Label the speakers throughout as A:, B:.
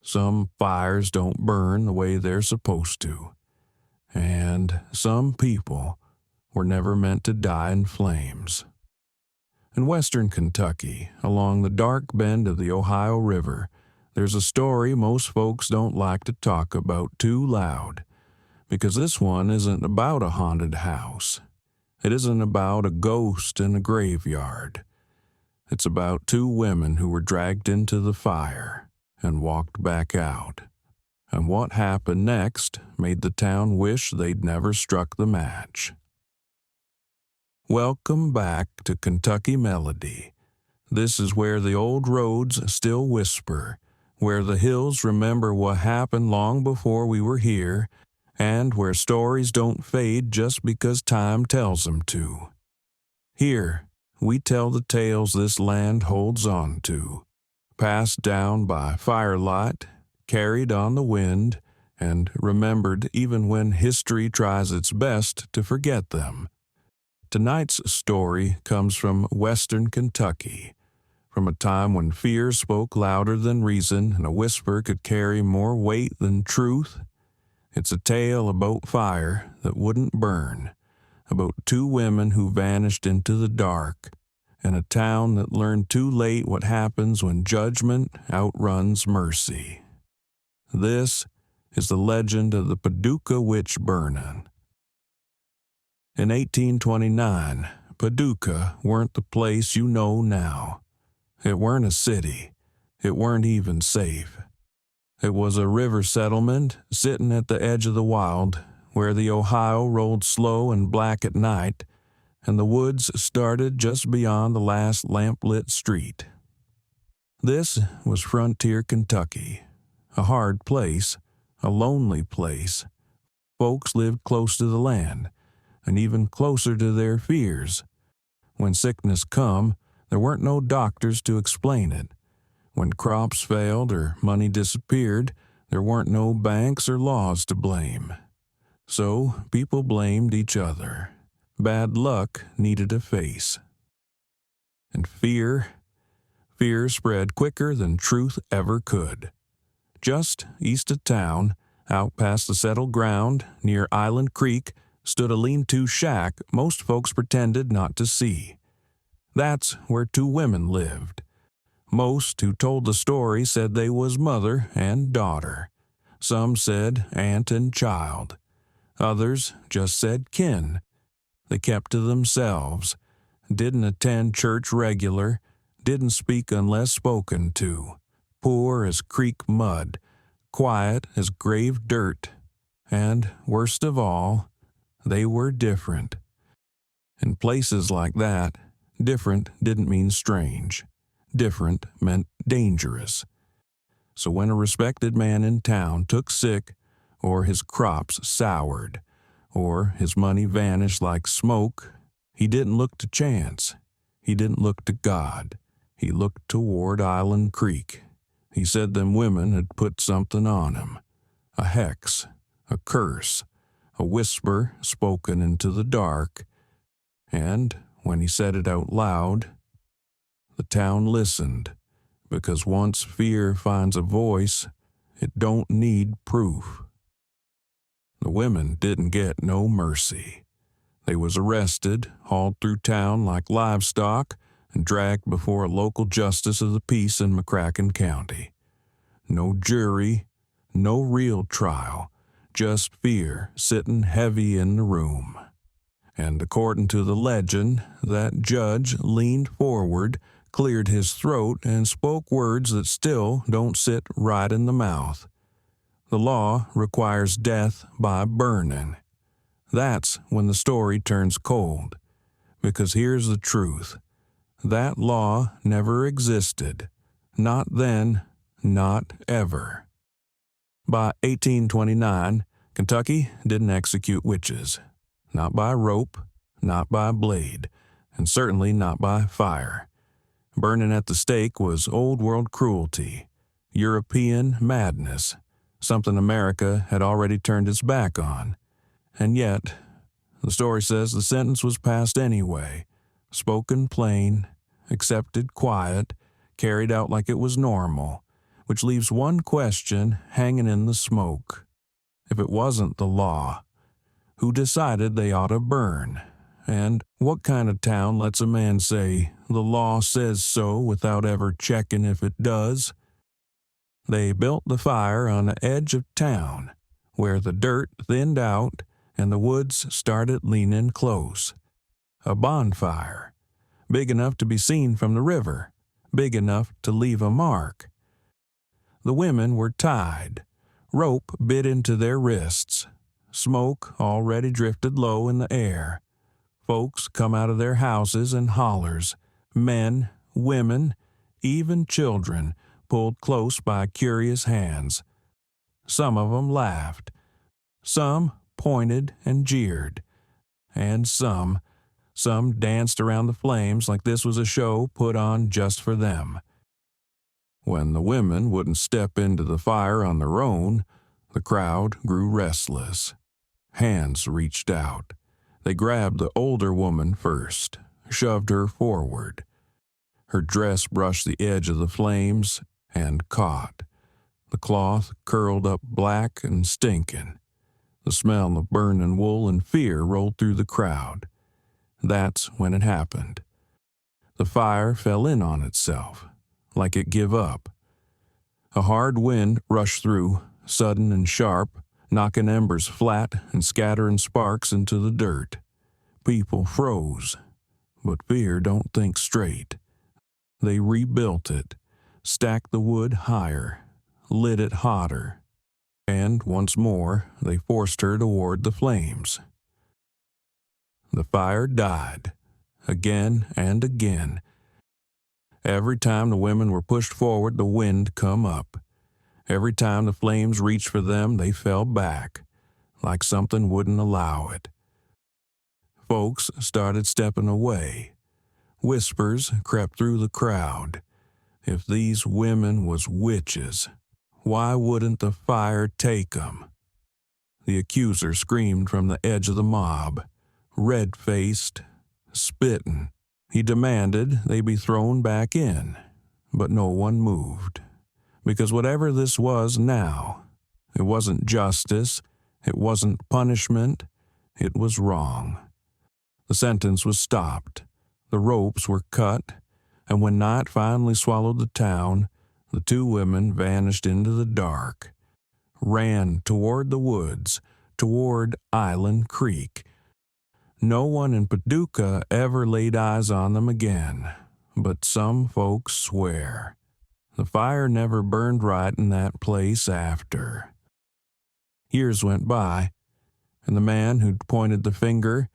A: Some fires don't burn the way they're supposed to. And some people were never meant to die in flames. In western Kentucky, along the dark bend of the Ohio River, there's a story most folks don't like to talk about too loud, because this one isn't about a haunted house. It isn't about a ghost in a graveyard. It's about two women who were dragged into the fire and walked back out. And what happened next made the town wish they'd never struck the match. Welcome back to Kentucky Melody. This is where the old roads still whisper, where the hills remember what happened long before we were here, and where stories don't fade just because time tells them to. Here, we tell the tales this land holds on to, passed down by firelight, carried on the wind, and remembered even when history tries its best to forget them. Tonight's story comes from western Kentucky, from a time when fear spoke louder than reason and a whisper could carry more weight than truth. It's a tale about fire that wouldn't burn, about two women who vanished into the dark, and a town that learned too late what happens when judgment outruns mercy. This is the legend of the Paducah witch burning. In 1829, Paducah weren't the place you know now. It weren't a city. It weren't even safe. It was a river settlement sitting at the edge of the wild, where the Ohio rolled slow and black at night, and the woods started just beyond the last lamp-lit street. This was frontier Kentucky, a hard place, a lonely place. Folks lived close to the land, and even closer to their fears. When sickness come, there weren't no doctors to explain it. When crops failed or money disappeared, there weren't no banks or laws to blame. So people blamed each other. Bad luck needed a face. And fear spread quicker than truth ever could. Just east of town, out past the settled ground, near Island Creek, stood a lean-to shack most folks pretended not to see. That's where two women lived. Most who told the story said they was mother and daughter. Some said aunt and child. Others just said kin. They kept to themselves, didn't attend church regular, didn't speak unless spoken to, poor as creek mud, quiet as grave dirt, and, worst of all, they were different. In places like that, different didn't mean strange. Different meant dangerous. So when a respected man in town took sick, or his crops soured, or his money vanished like smoke, he didn't look to chance. He didn't look to God. He looked toward Island Creek. He said them women had put something on him. A hex, a curse, a whisper spoken into the dark, and when he said it out loud, the town listened, because once fear finds a voice, it don't need proof. The women didn't get no mercy. They was arrested, hauled through town like livestock, and dragged before a local justice of the peace in McCracken County. No jury, no real trial, just fear sitting heavy in the room. And according to the legend, that judge leaned forward, cleared his throat, and spoke words that still don't sit right in the mouth. The law requires death by burning. That's when the story turns cold, because here's the truth. That law never existed. Not then, not ever. By 1829, Kentucky didn't execute witches. Not by rope, not by blade, and certainly not by fire. Burning at the stake was old-world cruelty, European madness, something America had already turned its back on. And yet, the story says the sentence was passed anyway, spoken plain, accepted quiet, carried out like it was normal, which leaves one question hanging in the smoke. If it wasn't the law, who decided they ought to burn? And what kind of town lets a man say, the law says so, without ever checking if it does? They built the fire on the edge of town, where the dirt thinned out and the woods started leaning close. A bonfire, big enough to be seen from the river, big enough to leave a mark. The women were tied, rope bit into their wrists. Smoke already drifted low in the air. Folks come out of their houses in hollers. Men, women, even children pulled close by curious hands. Some of them laughed. Some pointed and jeered. And some danced around the flames like this was a show put on just for them. When the women wouldn't step into the fire on their own, the crowd grew restless. Hands reached out. They grabbed the older woman first, shoved her forward. Her dress brushed the edge of the flames and caught. The cloth curled up black and stinking. The smell of burning wool and fear rolled through the crowd. That's when it happened. The fire fell in on itself, like it give up. A hard wind rushed through, sudden and sharp, knocking embers flat and scattering sparks into the dirt. People froze, but fear don't think straight. They rebuilt it, stacked the wood higher, lit it hotter, and once more they forced her toward the flames. The fire died, again and again. Every time the women were pushed forward, the wind come up. Every time the flames reached for them, they fell back, like something wouldn't allow it. Folks started stepping away. Whispers crept through the crowd. If these women was witches, why wouldn't the fire take 'em? The accuser screamed from the edge of the mob, red-faced, spitting. He demanded they be thrown back in, but no one moved. Because whatever this was now, it wasn't justice, it wasn't punishment, it was wrong. The sentence was stopped, the ropes were cut, and when night finally swallowed the town, the two women vanished into the dark, ran toward the woods, toward Island Creek. No one in Paducah ever laid eyes on them again, but some folks swear. The fire never burned right in that place after. Years went by, and the man who'd pointed the finger,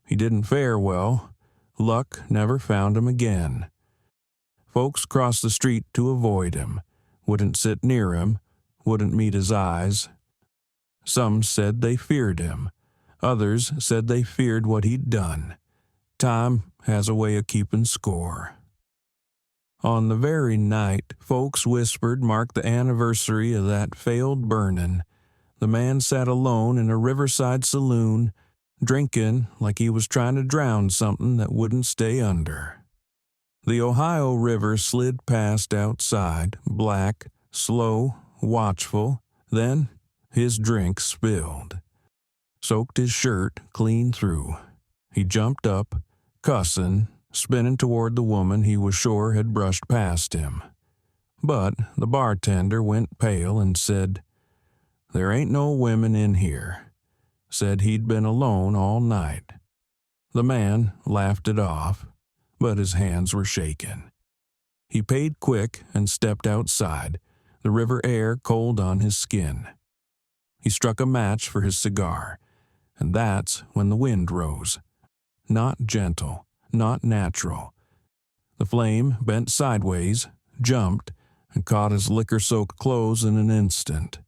A: he didn't fare well. Luck never found him again. Folks crossed the street to avoid him, wouldn't sit near him, wouldn't meet his eyes. Some said they feared him. Others said they feared what he'd done. Time has a way of keeping score. On the very night folks whispered marked the anniversary of that failed burning, the man sat alone in a riverside saloon, drinking like he was trying to drown something that wouldn't stay under. The Ohio River slid past outside, black, slow, watchful. Then his drink spilled. Soaked his shirt clean through. He jumped up, cussing, spinning toward the woman he was sure had brushed past him. But the bartender went pale and said, "There ain't no women in here." Said he'd been alone all night. The man laughed it off, but his hands were shaking. He paid quick and stepped outside, the river air cold on his skin. He struck a match for his cigar, and that's when the wind rose. Not gentle, not natural. The flame bent sideways, jumped, and caught his liquor-soaked clothes in an instant.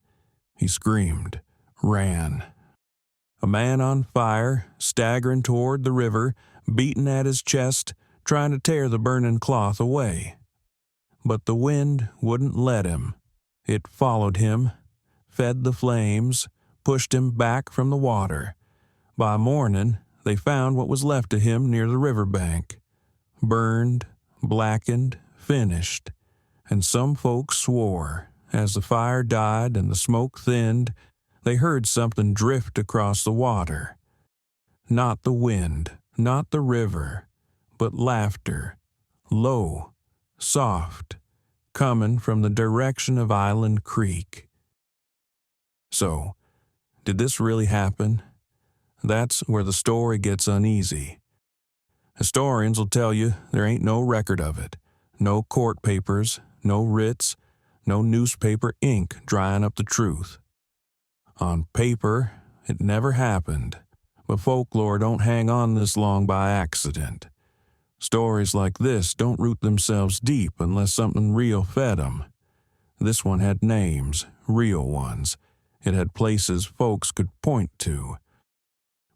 A: He screamed, ran. A man on fire, staggering toward the river, beating at his chest, trying to tear the burning cloth away. But the wind wouldn't let him. It followed him, fed the flames, pushed him back from the water. By morning, they found what was left of him near the riverbank. Burned, blackened, finished. And some folks swore as the fire died and the smoke thinned, they heard something drift across the water. Not the wind, not the river, but laughter, low, soft, coming from the direction of Island Creek. So, did this really happen? That's where the story gets uneasy. Historians will tell you there ain't no record of it, no court papers, no writs, no newspaper ink drying up the truth. On paper, it never happened, but folklore don't hang on this long by accident. Stories like this don't root themselves deep unless something real fed 'em. This one had names, real ones. It had places folks could point to,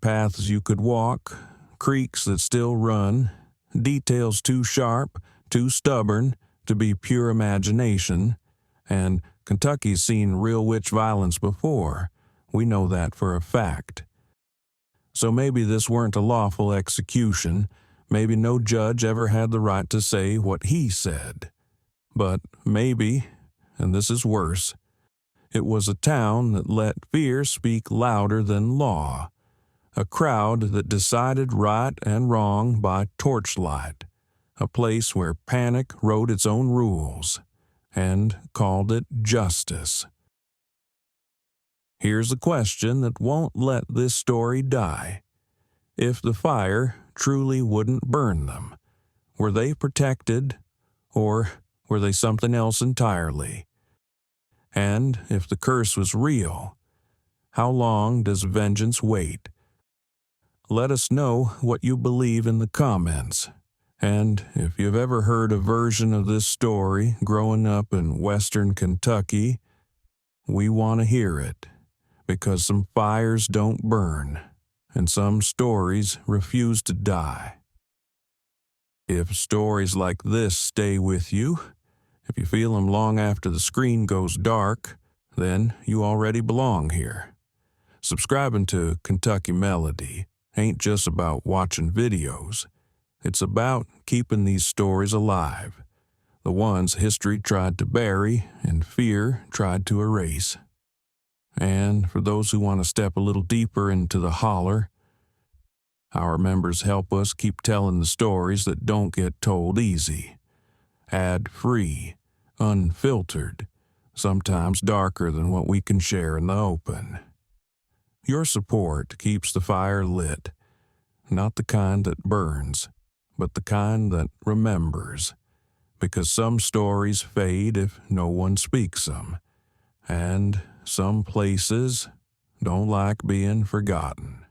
A: paths you could walk, creeks that still run, details too sharp, too stubborn to be pure imagination, and Kentucky's seen real witch violence before. We know that for a fact. So maybe this weren't a lawful execution, maybe no judge ever had the right to say what he said. But maybe, and this is worse, it was a town that let fear speak louder than law, a crowd that decided right and wrong by torchlight, a place where panic wrote its own rules, and called it justice. Here's a question that won't let this story die. If the fire truly wouldn't burn them, were they protected, or were they something else entirely? And if the curse was real, how long does vengeance wait? Let us know what you believe in the comments. And if you've ever heard a version of this story growing up in western Kentucky, we want to hear it, because some fires don't burn, and some stories refuse to die. If stories like this stay with you, if you feel them long after the screen goes dark, then you already belong here. Subscribing to Kentucky Melody ain't just about watching videos. It's about keeping these stories alive, the ones history tried to bury and fear tried to erase. And for those who want to step a little deeper into the holler, our members help us keep telling the stories that don't get told easy. Ad-free, unfiltered, sometimes darker than what we can share in the open. Your support keeps the fire lit, not the kind that burns, but the kind that remembers, because some stories fade if no one speaks them, and some places don't like being forgotten.